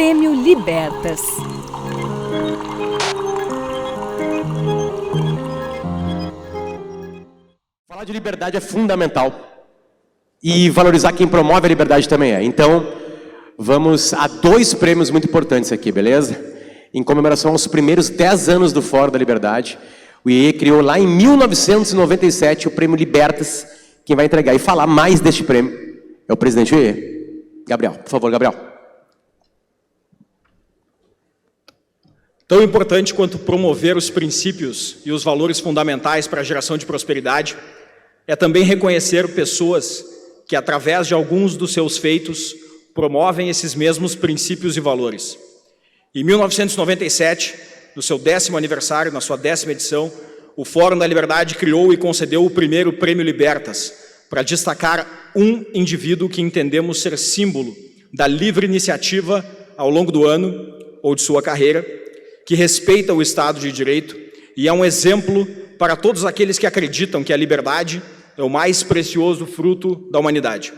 Prêmio Libertas. Falar de liberdade é fundamental. E valorizar quem promove a liberdade também é. Então, vamos a 2 prêmios muito importantes aqui, beleza? Em comemoração aos primeiros 10 anos do Fórum da Liberdade, o IE criou lá em 1997 o Prêmio Libertas. Quem vai entregar e falar mais deste prêmio é o presidente do IE. Gabriel, por favor, Gabriel. Tão importante quanto promover os princípios e os valores fundamentais para a geração de prosperidade é também reconhecer pessoas que, através de alguns dos seus feitos, promovem esses mesmos princípios e valores. Em 1997, no seu 10º aniversário, na sua 10ª edição, o Fórum da Liberdade criou e concedeu o primeiro Prêmio Libertas, para destacar um indivíduo que entendemos ser símbolo da livre iniciativa ao longo do ano ou de sua carreira, que respeita o Estado de Direito e é um exemplo para todos aqueles que acreditam que a liberdade é o mais precioso fruto da humanidade.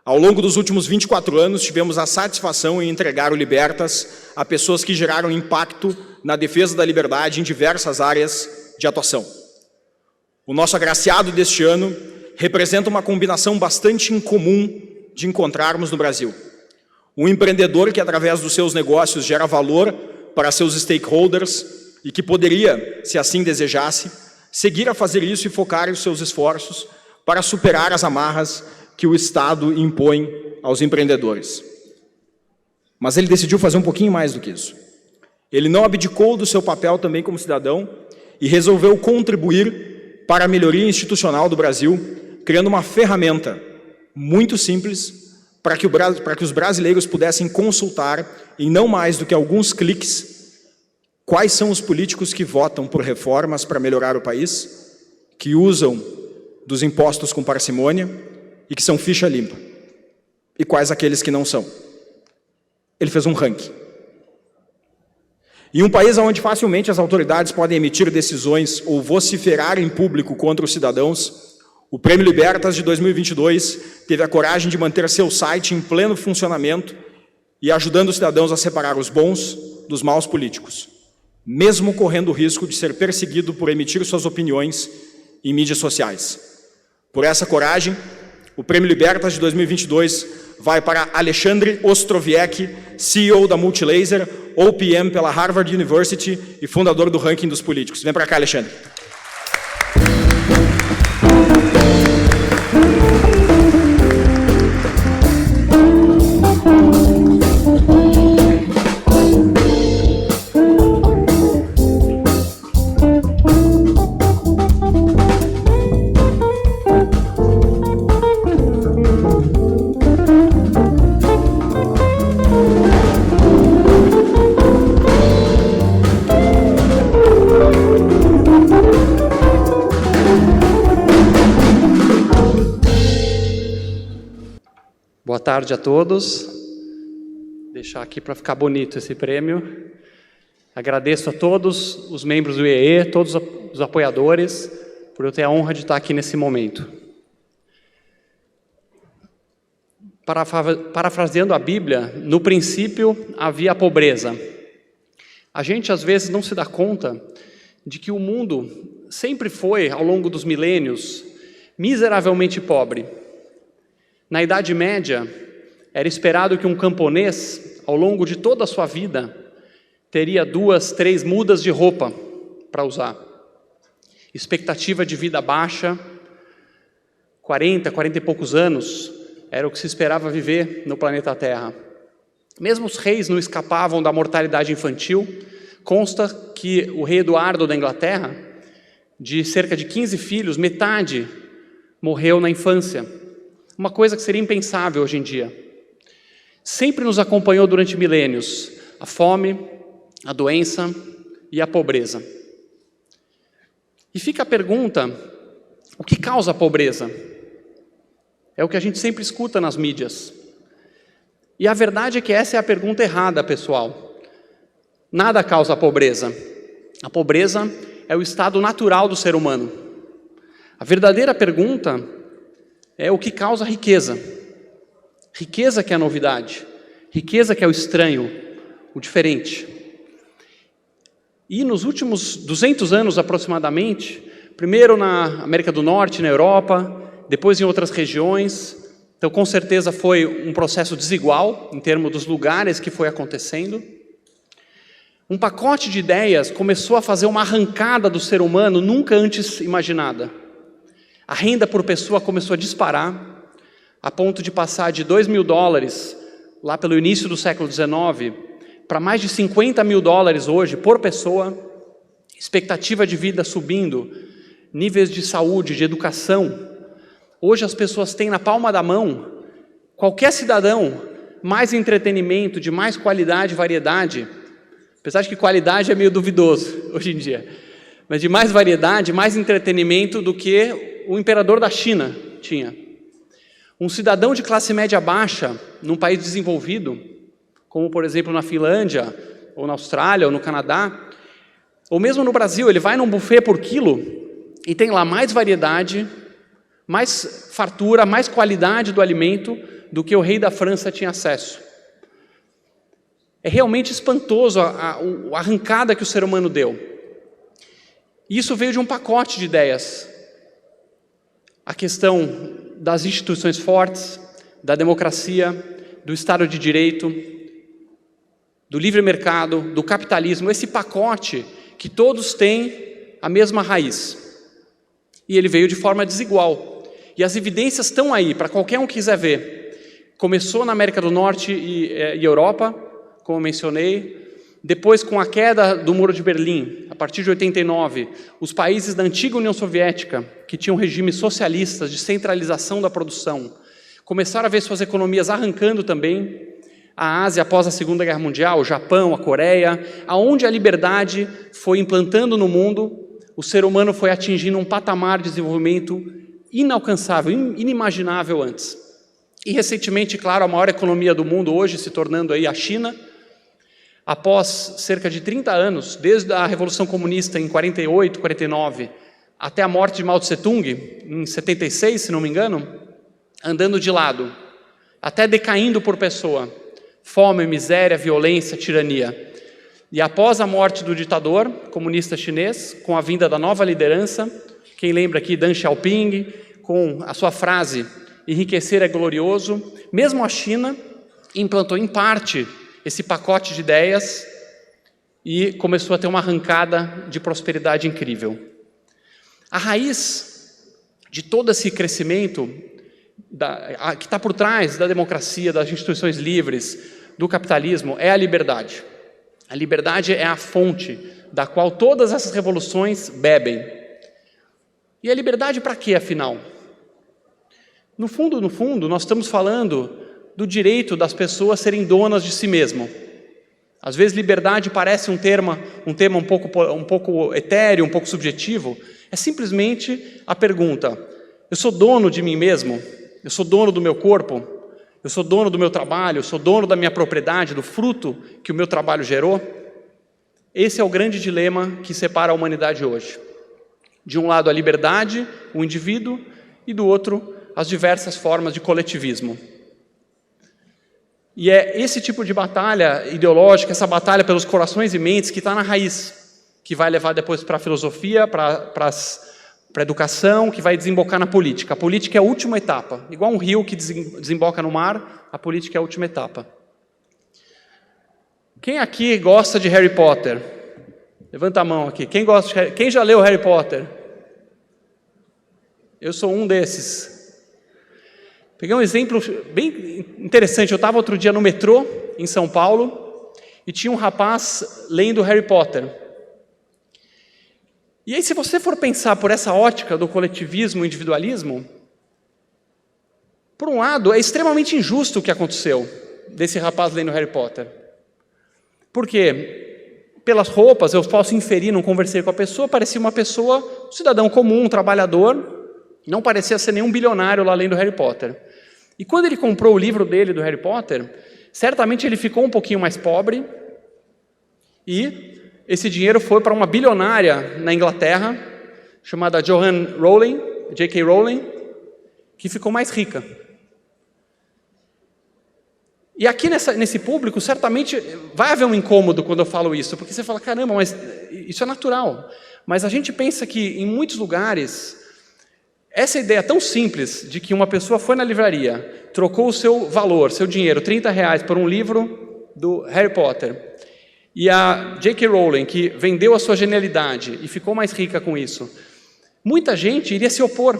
Ao longo dos últimos 24 anos, tivemos a satisfação em entregar o Libertas a pessoas que geraram impacto na defesa da liberdade em diversas áreas de atuação. O nosso agraciado deste ano representa uma combinação bastante incomum de encontrarmos no Brasil. Um empreendedor que, através dos seus negócios, gera valor para seus stakeholders e que poderia, se assim desejasse, seguir a fazer isso e focar os seus esforços para superar as amarras que o Estado impõe aos empreendedores. Mas ele decidiu fazer um pouquinho mais do que isso. Ele não abdicou do seu papel também como cidadão e resolveu contribuir para a melhoria institucional do Brasil, criando uma ferramenta muito simples para que os brasileiros pudessem consultar, em não mais do que alguns cliques, quais são os políticos que votam por reformas para melhorar o país, que usam dos impostos com parcimônia e que são ficha limpa, e quais aqueles que não são. Ele fez um ranking. Em um país onde facilmente as autoridades podem emitir decisões ou vociferar em público contra os cidadãos, o Prêmio Libertas de 2022 teve a coragem de manter seu site em pleno funcionamento e ajudando os cidadãos a separar os bons dos maus políticos, mesmo correndo o risco de ser perseguido por emitir suas opiniões em mídias sociais. Por essa coragem, o Prêmio Libertas de 2022 vai para Alexandre Ostrowiecki, CEO da Multilaser, OPM pela Harvard University e fundador do ranking dos políticos. Vem para cá, Alexandre. Boa tarde a todos. Vou deixar aqui para ficar bonito esse prêmio. Agradeço a todos os membros do IEE, todos os apoiadores, por eu ter a honra de estar aqui nesse momento. Parafraseando a Bíblia, no princípio havia a pobreza. A gente às vezes não se dá conta de que o mundo sempre foi, ao longo dos milênios, miseravelmente pobre. Na Idade Média, era esperado que um camponês, ao longo de toda a sua vida, teria 2, 3 mudas de roupa para usar. Expectativa de vida baixa, 40 e poucos anos, era o que se esperava viver no planeta Terra. Mesmo os reis não escapavam da mortalidade infantil. Consta que o rei Eduardo da Inglaterra, de cerca de 15 filhos, metade morreu na infância. Uma coisa que seria impensável hoje em dia. Sempre nos acompanhou durante milênios a fome, a doença e a pobreza. E fica a pergunta, o que causa a pobreza? É o que a gente sempre escuta nas mídias. E a verdade é que essa é a pergunta errada, pessoal. Nada causa a pobreza. A pobreza é o estado natural do ser humano. A verdadeira pergunta é o que causa a riqueza. Riqueza que é a novidade. Riqueza que é o estranho, o diferente. E nos últimos 200 anos aproximadamente, primeiro na América do Norte, na Europa, depois em outras regiões, então com certeza foi um processo desigual em termos dos lugares que foi acontecendo. Um pacote de ideias começou a fazer uma arrancada do ser humano nunca antes imaginada. A renda por pessoa começou a disparar, a ponto de passar de $2.000, lá pelo início do século XIX, para mais de $50.000 hoje por pessoa, expectativa de vida subindo, níveis de saúde, de educação. Hoje as pessoas têm na palma da mão, qualquer cidadão, mais entretenimento, de mais qualidade e variedade, apesar de que qualidade é meio duvidoso hoje em dia, mas de mais variedade, mais entretenimento do que o imperador da China tinha. Um cidadão de classe média baixa, num país desenvolvido, como por exemplo na Finlândia, ou na Austrália, ou no Canadá, ou mesmo no Brasil, ele vai num buffet por quilo e tem lá mais variedade, mais fartura, mais qualidade do alimento do que o rei da França tinha acesso. É realmente espantoso a arrancada que o ser humano deu. Isso veio de um pacote de ideias. A questão das instituições fortes, da democracia, do Estado de Direito, do livre mercado, do capitalismo, esse pacote que todos têm a mesma raiz. E ele veio de forma desigual. E as evidências estão aí, para qualquer um que quiser ver. Começou na América do Norte e Europa, como eu mencionei. Depois, com a queda do Muro de Berlim, a partir de 89, os países da antiga União Soviética, que tinham regimes socialistas de centralização da produção, começaram a ver suas economias arrancando também. A Ásia após a Segunda Guerra Mundial, o Japão, a Coreia, aonde a liberdade foi implantando no mundo, o ser humano foi atingindo um patamar de desenvolvimento inalcançável, inimaginável antes. E recentemente, claro, a maior economia do mundo hoje se tornando aí a China, após cerca de 30 anos, desde a Revolução Comunista em 48, 49, até a morte de Mao Tse-tung, em 76, se não me engano, andando de lado, até decaindo por pessoa, fome, miséria, violência, tirania. E após a morte do ditador comunista chinês, com a vinda da nova liderança, quem lembra aqui Deng Xiaoping, com a sua frase, enriquecer é glorioso, mesmo a China implantou em parte esse pacote de ideias e começou a ter uma arrancada de prosperidade incrível. A raiz de todo esse crescimento que está por trás da democracia, das instituições livres, do capitalismo, é a liberdade. A liberdade é a fonte da qual todas essas revoluções bebem. E a liberdade para quê, afinal? No fundo, nós estamos falando do direito das pessoas serem donas de si mesmo. Às vezes liberdade parece um tema um pouco etéreo, um pouco subjetivo. É simplesmente a pergunta: eu sou dono de mim mesmo? Eu sou dono do meu corpo? Eu sou dono do meu trabalho? Eu sou dono da minha propriedade, do fruto que o meu trabalho gerou? Esse é o grande dilema que separa a humanidade hoje. De um lado a liberdade, o indivíduo, e do outro as diversas formas de coletivismo. E é esse tipo de batalha ideológica, essa batalha pelos corações e mentes que está na raiz, que vai levar depois para a filosofia, para a educação, que vai desembocar na política. A política é a última etapa. Igual um rio que desemboca no mar, a política é a última etapa. Quem aqui gosta de Harry Potter? Levanta a mão aqui. Quem já leu Harry Potter? Eu sou um desses. Peguei um exemplo bem interessante. Eu estava outro dia no metrô, em São Paulo, e tinha um rapaz lendo Harry Potter. E aí, se você for pensar por essa ótica do coletivismo e individualismo, por um lado, é extremamente injusto o que aconteceu desse rapaz lendo Harry Potter. Porque, pelas roupas, eu posso inferir, não conversei com a pessoa, parecia uma pessoa, um cidadão comum, um trabalhador, não parecia ser nenhum bilionário lá lendo Harry Potter. E quando ele comprou o livro dele do Harry Potter, certamente ele ficou um pouquinho mais pobre e esse dinheiro foi para uma bilionária na Inglaterra, chamada Joanne Rowling, J.K. Rowling, que ficou mais rica. E aqui nesse público, certamente vai haver um incômodo quando eu falo isso, porque você fala, caramba, mas isso é natural. Mas a gente pensa que em muitos lugares, essa ideia tão simples de que uma pessoa foi na livraria, trocou o seu valor, seu dinheiro, R$30 por um livro do Harry Potter, e a J.K. Rowling, que vendeu a sua genialidade e ficou mais rica com isso, muita gente iria se opor.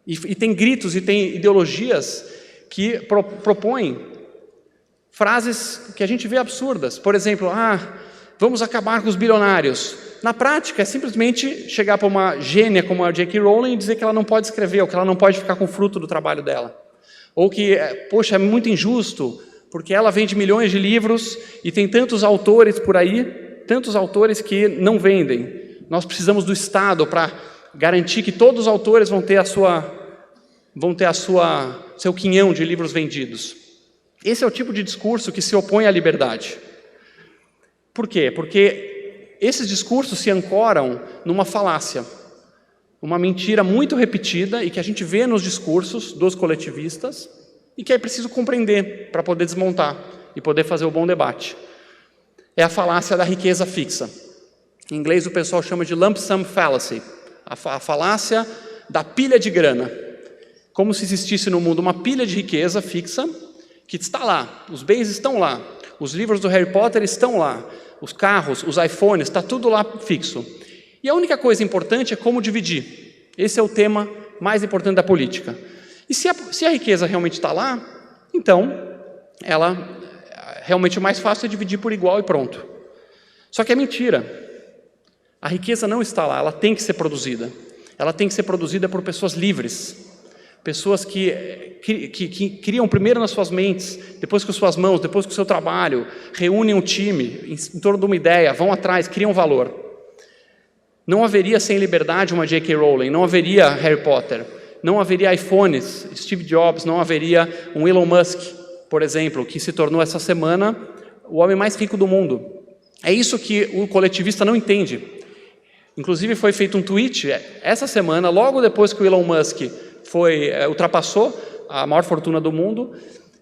E tem gritos e tem ideologias que propõem frases que a gente vê absurdas. Por exemplo, vamos acabar com os bilionários. Na prática, é simplesmente chegar para uma gênia como a J.K. Rowling e dizer que ela não pode escrever, ou que ela não pode ficar com o fruto do trabalho dela. Ou que, poxa, é muito injusto, porque ela vende milhões de livros e tem tantos autores por aí, tantos autores que não vendem. Nós precisamos do Estado para garantir que todos os autores vão ter seu quinhão de livros vendidos. Esse é o tipo de discurso que se opõe à liberdade. Por quê? Porque esses discursos se ancoram numa falácia, uma mentira muito repetida e que a gente vê nos discursos dos coletivistas e que é preciso compreender para poder desmontar e poder fazer o bom debate. É a falácia da riqueza fixa. Em inglês o pessoal chama de lump sum fallacy, a falácia da pilha de grana. Como se existisse no mundo uma pilha de riqueza fixa que está lá, os bens estão lá, os livros do Harry Potter estão lá, os carros, os iPhones, está tudo lá fixo. E a única coisa importante é como dividir. Esse é o tema mais importante da política. E se a riqueza realmente está lá, então, realmente o mais fácil é dividir por igual e pronto. Só que é mentira. A riqueza não está lá, ela tem que ser produzida. Ela tem que ser produzida por pessoas livres. Pessoas que criam primeiro nas suas mentes, depois com suas mãos, depois com o seu trabalho, reúnem um time em torno de uma ideia, vão atrás, criam valor. Não haveria sem liberdade uma J.K. Rowling, não haveria Harry Potter, não haveria iPhones, Steve Jobs, não haveria um Elon Musk, por exemplo, que se tornou essa semana o homem mais rico do mundo. É isso que o coletivista não entende. Inclusive foi feito um tweet essa semana, logo depois que o Elon Musk ultrapassou a maior fortuna do mundo,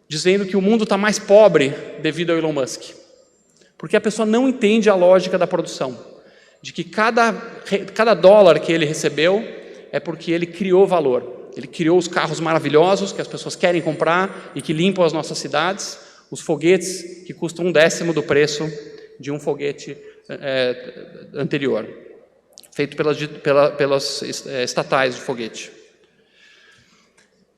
dizendo que o mundo está mais pobre devido ao Elon Musk. Porque a pessoa não entende a lógica da produção, de que cada dólar que ele recebeu é porque ele criou valor. Ele criou os carros maravilhosos que as pessoas querem comprar e que limpam as nossas cidades, os foguetes que custam 1/10 do preço de um foguete anterior, feito pelas estatais de foguete.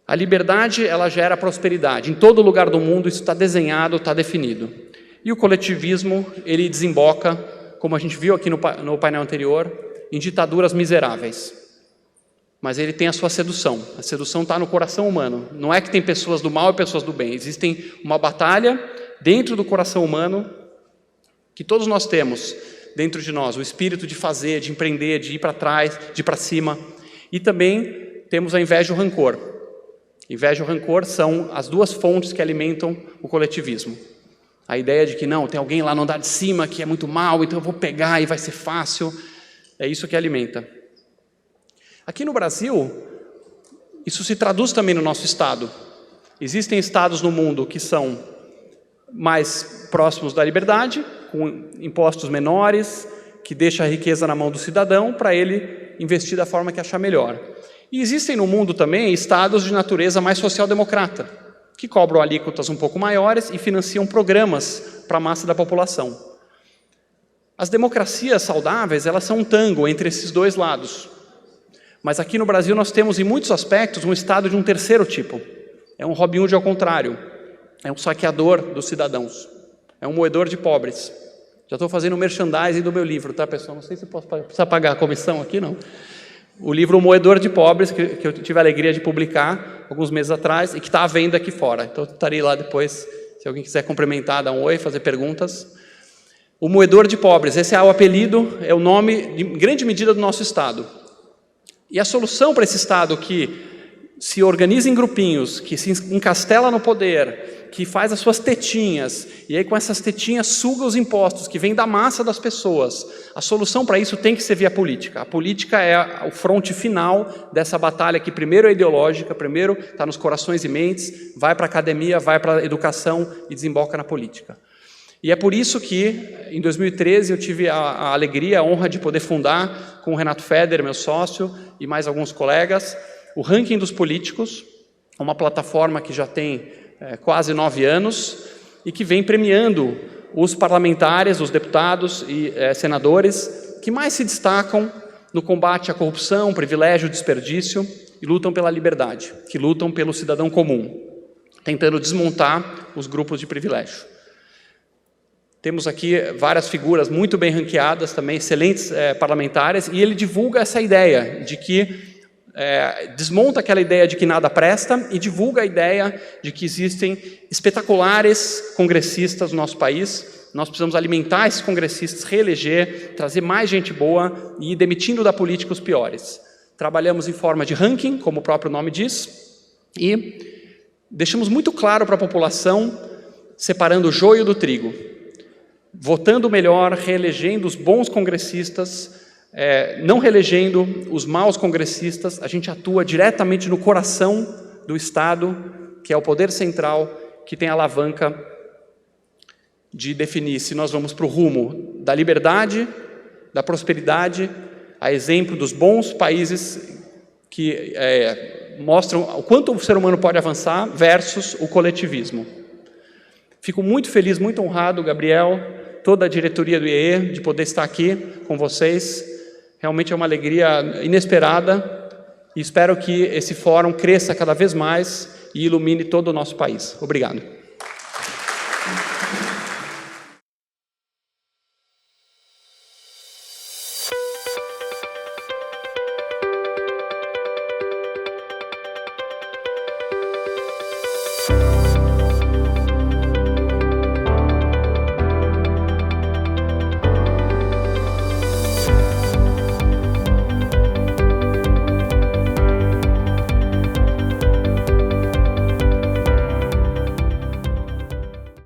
A liberdade, ela gera prosperidade. Em todo lugar do mundo isso está desenhado, está definido. E o coletivismo, ele desemboca, como a gente viu aqui no painel anterior, em ditaduras miseráveis. Mas ele tem a sua sedução. A sedução está no coração humano. Não é que tem pessoas do mal e pessoas do bem. Existe uma batalha dentro do coração humano que todos nós temos dentro de nós. O espírito de fazer, de empreender, de ir para trás, de ir para cima. E também temos a inveja e o rancor. Inveja e o rancor são as duas fontes que alimentam o coletivismo. A ideia de que não, tem alguém lá no andar de cima que é muito mal, então eu vou pegar e vai ser fácil. É isso que alimenta. Aqui no Brasil, isso se traduz também no nosso estado. Existem estados no mundo que são mais próximos da liberdade, com impostos menores, que deixa a riqueza na mão do cidadão para ele investir da forma que achar melhor. E existem no mundo também estados de natureza mais social-democrata, que cobram alíquotas um pouco maiores e financiam programas para a massa da população. As democracias saudáveis, elas são um tango entre esses dois lados. Mas aqui no Brasil nós temos, em muitos aspectos, um estado de um terceiro tipo. É um Robin Hood ao contrário. É um saqueador dos cidadãos. É um moedor de pobres. Já estou fazendo merchandising do meu livro, tá, pessoal? Não sei se precisa pagar a comissão aqui, não. O livro O Moedor de Pobres, que eu tive a alegria de publicar alguns meses atrás e que está à venda aqui fora. Então, eu estarei lá depois, se alguém quiser cumprimentar, dar um oi, fazer perguntas. O Moedor de Pobres, esse é o apelido, é o nome, em grande medida, do nosso Estado. E a solução para esse Estado que se organiza em grupinhos, que se encastela no poder, que faz as suas tetinhas, e aí com essas tetinhas suga os impostos que vêm da massa das pessoas. A solução para isso tem que ser via política. A política é o fronte final dessa batalha que primeiro é ideológica, primeiro está nos corações e mentes, vai para a academia, vai para a educação e desemboca na política. E é por isso que, em 2013, eu tive a alegria, a honra de poder fundar, com o Renato Feder, meu sócio, e mais alguns colegas, o Ranking dos Políticos, uma plataforma que já tem quase 9 anos e que vem premiando os parlamentares, os deputados e senadores que mais se destacam no combate à corrupção, privilégio, desperdício e lutam pela liberdade, que lutam pelo cidadão comum, tentando desmontar os grupos de privilégio. Temos aqui várias figuras muito bem ranqueadas, também excelentes parlamentares, e ele divulga essa ideia de que desmonta aquela ideia de que nada presta e divulga a ideia de que existem espetaculares congressistas no nosso país. Nós precisamos alimentar esses congressistas, reeleger, trazer mais gente boa e ir demitindo da política os piores. Trabalhamos em forma de ranking, como o próprio nome diz, e deixamos muito claro para a população, separando o joio do trigo, votando melhor, reelegendo os bons congressistas, não reelegendo os maus congressistas. A gente atua diretamente no coração do Estado, que é o poder central, que tem a alavanca de definir se nós vamos para o rumo da liberdade, da prosperidade, a exemplo dos bons países que mostram o quanto o ser humano pode avançar, versus o coletivismo. Fico muito feliz, muito honrado, Gabriel, toda a diretoria do IEE, de poder estar aqui com vocês. Realmente é uma alegria inesperada e espero que esse fórum cresça cada vez mais e ilumine todo o nosso país. Obrigado.